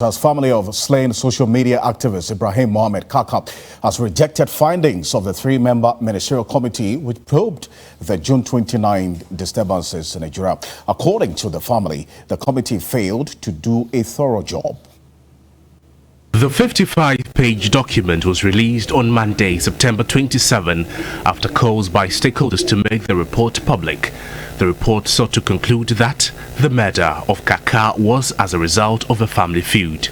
As family of slain social media activist Ibrahim Mohammed Kaka has rejected findings of the three-member ministerial committee which probed the June 29 disturbances in Nigeria. According to the family, the committee failed to do a thorough job. The 55-page document was released on Monday, September 27, after calls by stakeholders to make the report public. The report sought to conclude that the murder of Kaka was as a result of a family feud.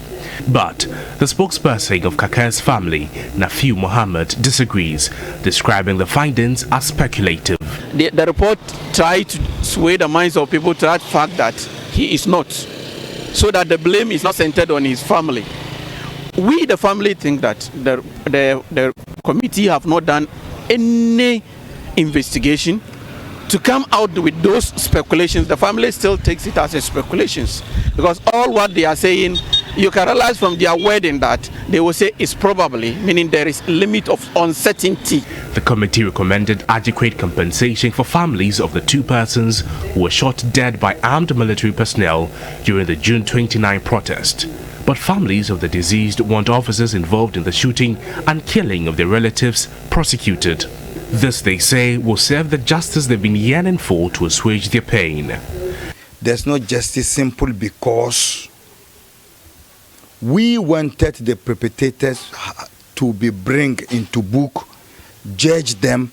But the spokesperson of Kaka's family, Nafiu Mohammed, disagrees, describing the findings as speculative. The report tried to sway the minds of people to that fact that he is not, so that the blame is not centered on his family. We, the family, think that the committee have not done any investigation to come out with those speculations. The family still takes it as a speculations, because all what they are saying, you can realize from their wording that they will say is probably, meaning there is a limit of uncertainty. The committee recommended adequate compensation for families of the two persons who were shot dead by armed military personnel during the June 29 protest. But families of the deceased want officers involved in the shooting and killing of their relatives prosecuted. This, they say, will serve the justice they've been yearning for to assuage their pain. There's no justice simple because we wanted the perpetrators to be bring into book, judge them.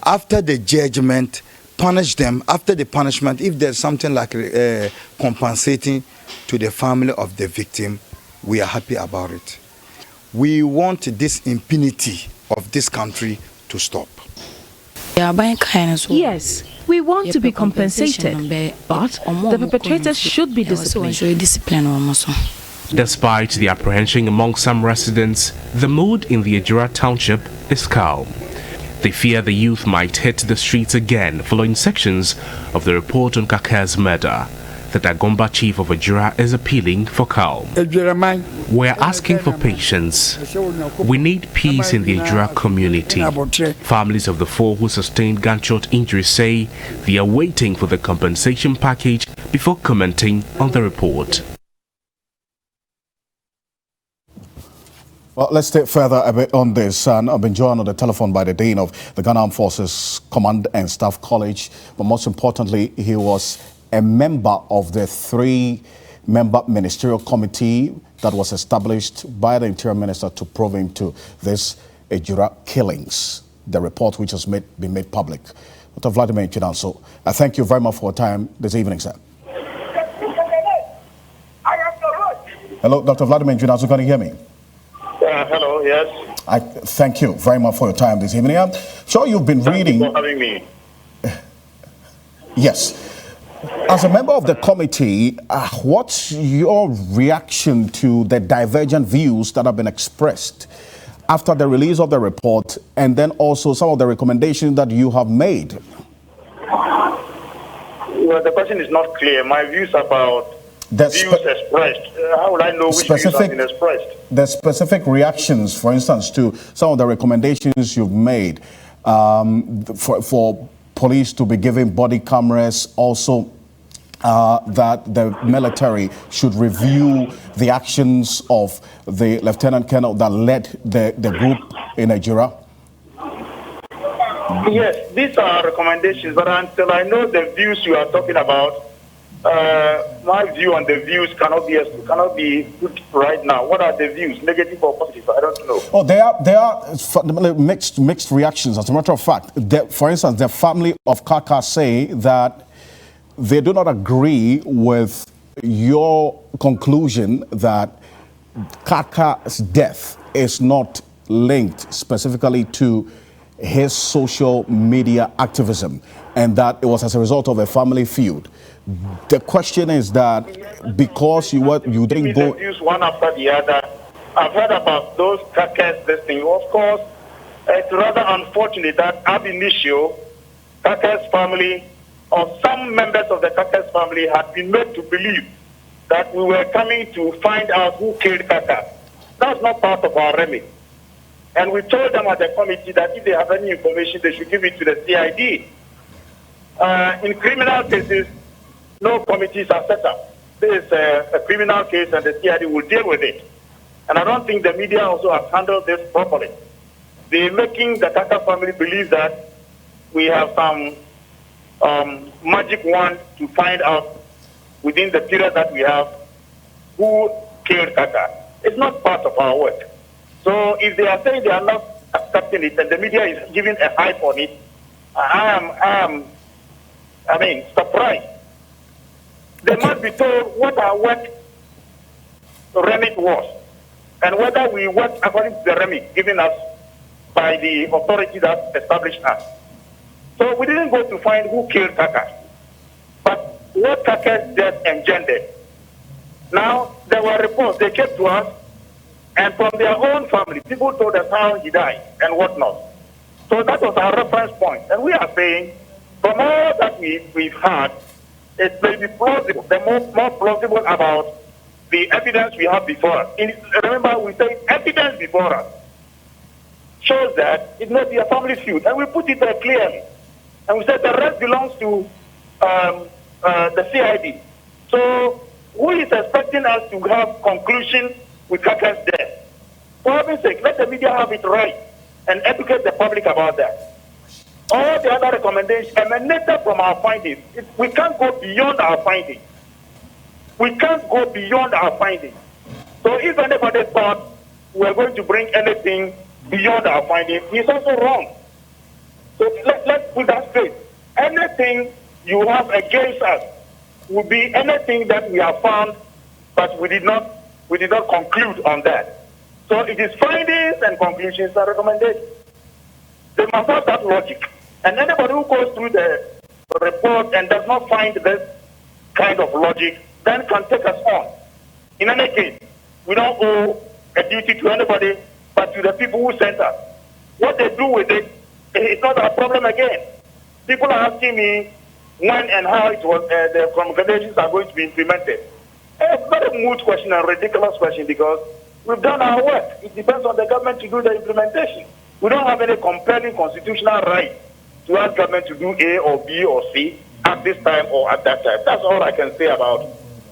After the judgment, punish them. After the punishment, if there's something like compensating to the family of the victim, we are happy about it. We want this impunity of this country to stop. Yes, we want to be compensated, but the perpetrators should be disciplined. Despite the apprehension among some residents, the mood in the Ejura township is calm. They fear the youth might hit the streets again following sections of the report on Kaka's murder. The Dagomba chief of Ejura is appealing for calm. We're asking for patience. We need peace in the Ejura community. Families of the four who sustained gunshot injuries say they are waiting for the compensation package before commenting on the report. Well, let's stay further a bit on this. And I've been joined on the telephone by the Dean of the Ghana Armed Forces Command and Staff College. But most importantly, he was a member of the three-member ministerial committee that was established by the Interior Minister to probe into this Ejura killings, the report which has been made public. Dr. Vladimir Chidanso, I thank you very much for your time this evening, sir. Hello, Dr. Vladimir Chidanso, can you hear me? Hello, yes. I thank you very much for your time this evening. I'm sure you've been reading. Thank you for having me. Yes. As a member of the committee, what's your reaction to the divergent views that have been expressed after the release of the report, and then also some of the recommendations that you have made? Well, the question is not clear. My views about views expressed. How would I know which views have been expressed? The specific reactions, for instance, to some of the recommendations you've made for police to be given body cameras, also that the military should review the actions of the Lieutenant Colonel that led the group in Ejura? Yes, these are recommendations, but until I know the views you are talking about, my view on the views cannot be put right now. What are the views, negative or positive? I don't know. Oh, they are fundamentally mixed reactions. As a matter of fact, for instance, the family of Kaka say that they do not agree with your conclusion that Kaka's death is not linked specifically to his social media activism, and that it was as a result of a family feud. The question is that because you didn't go views one after the other, I've heard about those Kaka's thing. Of course, it's rather unfortunate that ab initio, Kaka's family or some members of the Kaka's family had been made to believe that we were coming to find out who killed Kaka. That's not part of our remit. And we told them at the committee that if they have any information, they should give it to the CID. In criminal cases, no committees are set up. this is a criminal case and the CID will deal with it. And I don't think the media also has handled this properly. They're making the Kaka family believe that we have some magic wand to find out within the period that we have who killed Kaka. It's not part of our work. So if they are saying they are not accepting it and the media is giving a hype on it, I am surprised. They must be told what our work remit was and whether we work according to the remit given us by the authority that established us. So we didn't go to find who killed Kaka, but what Kaka's death engendered. Now, there were reports, they came to us, and from their own family, people told us how he died and whatnot. So that was our reference point. And we are saying, from all that we've had, it may be plausible, the more plausible about the evidence we have before us. Remember, we say evidence before us shows that it must be a family feud. And we put it there clearly. And we said the rest belongs to the CID. So who is expecting us to have conclusion with Kaka's death? For heaven's sake, let the media have it right and educate the public about that. All the other recommendations emanated from our findings. We can't go beyond our findings. We can't go beyond our findings. So if anybody thought we're going to bring anything beyond our findings, he's also wrong. So let's put that straight. Anything you have against us will be anything that we have found, but we did not conclude on that. So it is findings and conclusions and recommendations. They must have that logic. And anybody who goes through the report and does not find this kind of logic, then can take us on. In any case, we don't owe a duty to anybody, but to the people who sent us. What they do with it, it's not our problem again. People are asking me when and how it was the recommendations are going to be implemented. It's not a moot question, a ridiculous question, because we've done our work. It depends on the government to do the implementation. We don't have any compelling constitutional right to ask government to do A or B or C at this time or at that time. That's all I can say about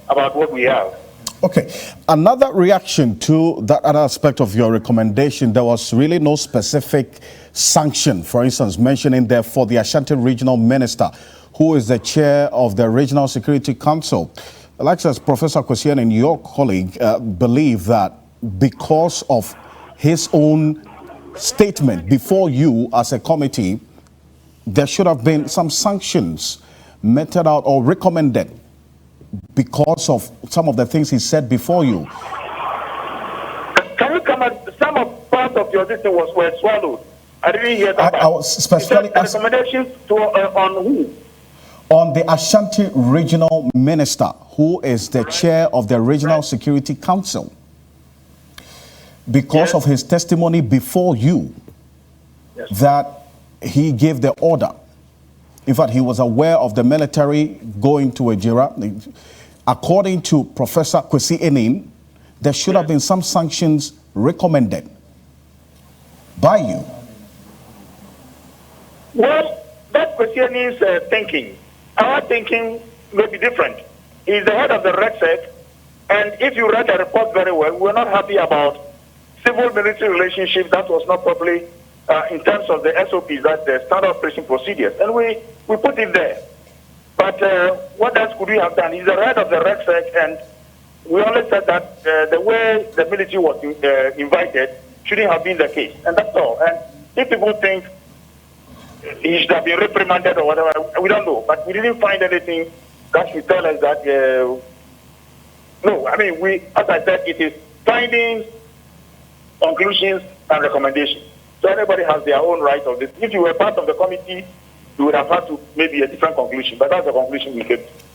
what we have. Okay. Another reaction to that other aspect of your recommendation, there was really no specific sanction, for instance, mentioning there for the Ashanti Regional Minister, who is the chair of the Regional Security Council. Like as Professor Kwesian and your colleague believe that because of his own statement before you as a committee, there should have been some sanctions meted out or recommended because of some of the things he said before you. Can you come at some of part of your distance were swallowed? I didn't hear that. I was specifically asking recommendations to on who? On the Ashanti Regional Minister, who is the chair of the Regional Security Council, because of his testimony before you, that he gave the order. In fact, he was aware of the military going to Ejira. According to Professor Kwesi Enin, there should have been some sanctions recommended by you. Well, that Kwesi Enin's thinking. Our thinking may be different. He's the head of the RECSEC, and if you read the report very well, we're not happy about civil-military relationship that was not properly in terms of the SOPs, that the standard operation procedures, and we put it there. But what else could we have done? He's the head of the RECSEC, and we only said that the way the military was invited shouldn't have been the case, and that's all. And if people think he should have been reprimanded or whatever, we don't know. But we didn't find anything that should tell us that, no, I mean, as I said, it is findings, conclusions, and recommendations. So everybody has their own right of this. If you were part of the committee, you would have had to maybe a different conclusion, but that's the conclusion we came to.